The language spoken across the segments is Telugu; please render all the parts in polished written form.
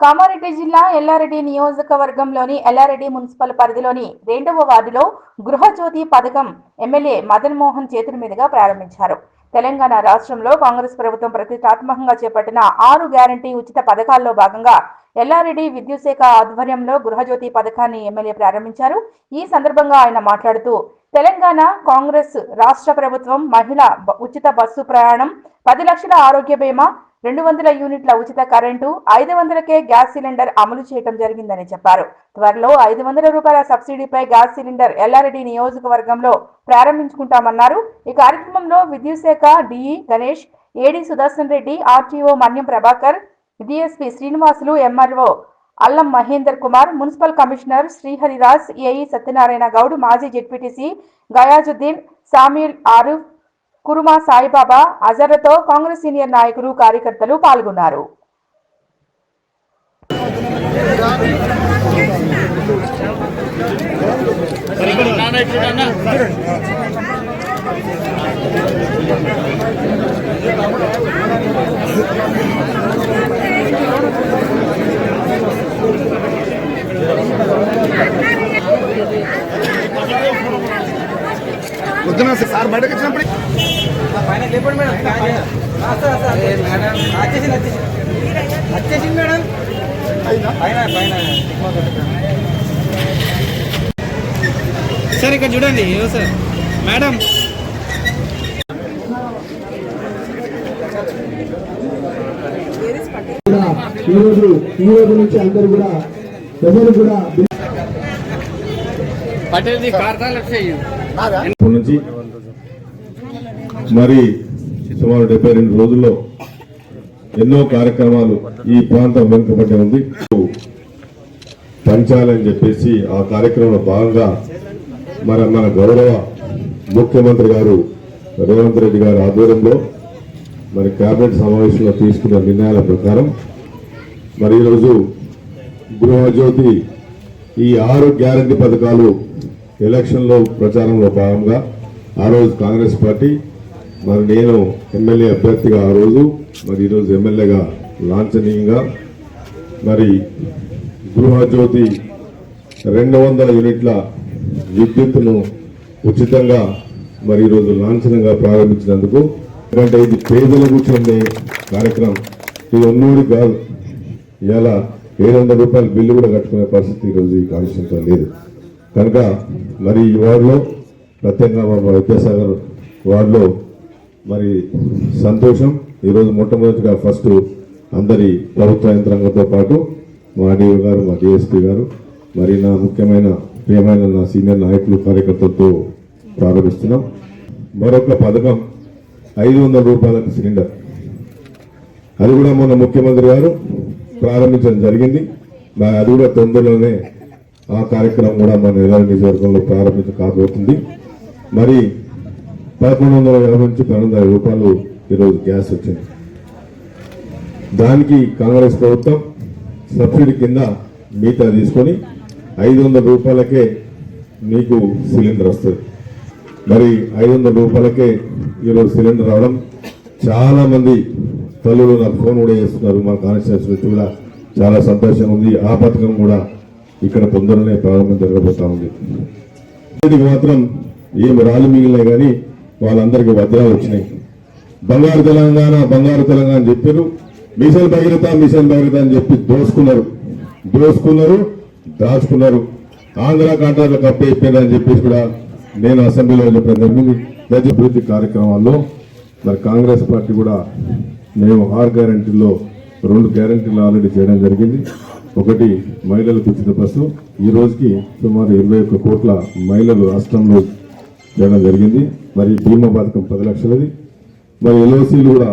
కామారెడ్డి జిల్లా ఎల్లారెడ్డి నియోజకవర్గంలోని ఎల్లారెడ్డి మున్సిపల్ పరిధిలోని 2వ వార్డులో గృహజ్యోతి పథకం ఎమ్మెల్యే మదన్ మోహన్ చేతుల మీదుగా ప్రారంభించారు. తెలంగాణ రాష్ట్రంలో కాంగ్రెస్ ప్రభుత్వం ప్రతిష్టాత్మకంగా చేపట్టిన 6 గ్యారంటీ ఉచిత పథకాల్లో భాగంగా ఎల్లారెడ్డి విద్యుత్ శాఖ ఆధ్వర్యంలో గృహజ్యోతి పథకాన్ని ఎమ్మెల్యే ప్రారంభించారు. ఈ సందర్భంగా ఆయన మాట్లాడుతూ తెలంగాణ కాంగ్రెస్ రాష్ట్ర ప్రభుత్వం మహిళా ఉచిత బస్సు ప్రయాణం, 10 లక్షల ఆరోగ్య బీమా, 200 యూనిట్ల ఉచిత కరెంటు, 500కే గ్యాస్ సిలిండర్ అమలు చేయడం జరిగిందని చెప్పారు. త్వరలో 500 రూపాయల సబ్సిడీపై గ్యాస్ సిలిండర్ ఎల్లారెడ్డి నియోజకవర్గంలో ప్రారంభించుకుంటామన్నారు. ఈ కార్యక్రమంలో విద్యుత్ శాఖ DE Ganesh, AD Sudarshan Reddy, RTO Manyam Prabhakar, DSP Srinivasulu, MRO Allam Mahender Kumar, municipal commissioner Srihariraj, AE Satyanarayana Goud, మాజీ జెడ్పీటీసీ గయాజుద్దీన్, సామ్యూల్ ఆరిఫ్, కురుమా సాయిబాబా, అజర్తో కాంగ్రెస్ సీనియర్ నాయకులు, కార్యకర్తలు పాల్గొన్నారు. సార్ బయటకు వచ్చినప్పుడు వచ్చేసింది మేడం. సార్ ఇక్కడ చూడండి సార్ మేడం. ఈ రోజు నుంచి అందరూ కూడా ప్రజలు కూడా నుంచి మరి సుమారు 72 రోజుల్లో ఎన్నో కార్యక్రమాలు ఈ ప్రాంతం వెనుకబడి ఉంది. పంచాలని చెప్పేసి ఆ కార్యక్రమంలో భాగంగా మన గౌరవ ముఖ్యమంత్రి గారు రేవంత్ రెడ్డి గారి ఆధ్వర్యంలో మరి కేబినెట్ సమావేశంలో తీసుకున్న నిర్ణయాల ప్రకారం మరి ఈరోజు గృహజ్యోతి ఈ 6 గ్యారంటీ పథకాలు ఎలక్షన్లో ప్రచారంలో భాగంగా ఆ రోజు కాంగ్రెస్ పార్టీ మరి నేను ఎమ్మెల్యే అభ్యర్థిగా ఆ రోజు మరి ఈరోజు ఎమ్మెల్యేగా లాంఛనీయంగా మరి గృహజ్యోతి 200 యూనిట్ల విద్యుత్తును ఉచితంగా మరి ఈరోజు లాంఛనంగా ప్రారంభించినందుకు, ఎందుకంటే ఇది పేదలకు చెందే కార్యక్రమం. ఇది ఉన్నూరి కాదు. ఇలా 700 రూపాయల బిల్లు కూడా కట్టుకునే పరిస్థితి ఈరోజు ఈ కాన్స్టిట్యూన్సీలో లేదు. కనుక మరి ఈ వార్డులో ప్రత్యేకంగా విద్యాసాగర్ వార్డులో మరి సంతోషం. ఈరోజు మొట్టమొదటిగా ఫస్ట్ అందరి ప్రభుత్వ యంత్రాంగంతో పాటు మా ఆర్డీఓ గారు, మా డిఎస్పీ గారు, మరి నా ముఖ్యమైన ప్రియమైన నా సీనియర్ నాయకులు, కార్యకర్తలతో ప్రారంభిస్తున్నాం. మరొక పథకం 500 రూపాయలకు సిలిండర్, అది కూడా మొన్న ముఖ్యమంత్రి గారు ప్రారంభించడం జరిగింది. అది కూడా తొందరలోనే ఆ కార్యక్రమం కూడా మన ఎల్లారెడ్డి నియోజకవర్గంలో ప్రారంభించ కాబోతుంది. మరి 1150 నుంచి 1200 రూపాయలు ఈరోజు గ్యాస్ వచ్చింది. దానికి కాంగ్రెస్ ప్రభుత్వం సబ్సిడీ కింద మిగతా తీసుకొని 500 రూపాయలకే మీకు సిలిండర్ వస్తుంది. మరి 500 రూపాయలకే ఈరోజు సిలిండర్ రావడం చాలా మంది తల్లులు నాకు ఫోన్ కూడా చేస్తున్నారు. మా కాన్స్టిట్యూన్సీ నుంచి కూడా చాలా సంతోషంగా ఉంది. ఆ పథకం కూడా ఇక్కడ తొందరనే ప్రారంభం జరగబోతా ఉంది. మాత్రం ఏం రాళ్ళు మిగిలినాయి కానీ వాళ్ళందరికీ వజ్రాలు వచ్చినాయి. బంగారు తెలంగాణ, బంగారు తెలంగాణ అని చెప్పారు. మిషన్ భగీరథ అని చెప్పి దోసుకున్నారు, దాచుకున్నారు. ఆంధ్ర కాంట్రాక్టులు కప్పైపోయిందని చెప్పేసి కూడా నేను అసెంబ్లీలో చెప్పడం జరిగింది. అభివృద్ధి కార్యక్రమాల్లో మరి కాంగ్రెస్ పార్టీ కూడా మేము 6 గ్యారంటీల్లో 2 గ్యారంటీలు ఆల్రెడీ చేయడం జరిగింది. ఒకటి మహిళలకు ఉచిత బస్సు, ఈ రోజుకి సుమారు 21 కోట్ల మహిళలు రాష్ట్రంలో చేయడం జరిగింది. మరి బీమా పథకం 10 లక్షలది. మరి ఎల్ఓసీలు కూడా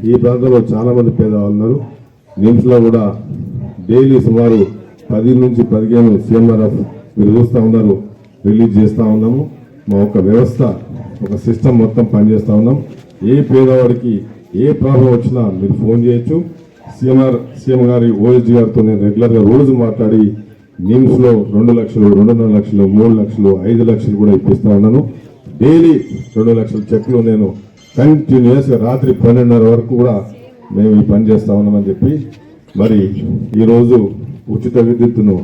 ఈ ప్రాంతంలో చాలా మంది పేదవాళ్ళు ఉన్నారు. నిమ్స్లో కూడా డైలీ సుమారు 10 నుంచి 15 సిఎంఆర్ఎఫ్ మీరు చూస్తూ ఉన్నారు, రిలీజ్ చేస్తూ ఉన్నాము. మా ఒక వ్యవస్థ, ఒక సిస్టమ్ మొత్తం పనిచేస్తూ ఉన్నాం. ఏ పేదవాడికి ఏ ప్రాబ్లం వచ్చినా మీరు ఫోన్ చేయొచ్చు. సీఎం గారి ఓఎస్డీ గారితో నేను రెగ్యులర్గా రోజు మాట్లాడి నిమ్స్లో 2 లక్షలు, 2.5 లక్షలు, 3 లక్షలు, 5 లక్షలు కూడా ఇప్పిస్తా ఉన్నాను. డైలీ 2 లక్షల చెక్లు నేను కంటిన్యూస్గా రాత్రి 12:30 వరకు కూడా మేము ఈ పని చేస్తా ఉన్నామని చెప్పి మరి ఈరోజు ఉచిత విద్యుత్తును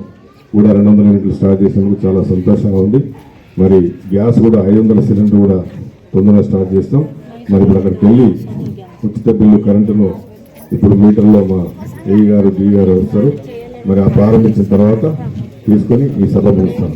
కూడా 200 యూనిట్లు స్టార్ట్ చేసినందుకు చాలా సంతోషంగా ఉంది. మరి గ్యాస్ కూడా 500 సిలిండర్ కూడా తొందరగా స్టార్ట్ చేస్తాం. మరి ఇప్పుడు అక్కడికి వెళ్ళి ఉచిత బిల్లు కరెంటును ఇప్పుడు మీటర్లో మా ఏ గారు డి గారు వస్తారు. మరి ఆ ప్రారంభించిన తర్వాత తీసుకొని ఈ సభ ముగిస్తాం.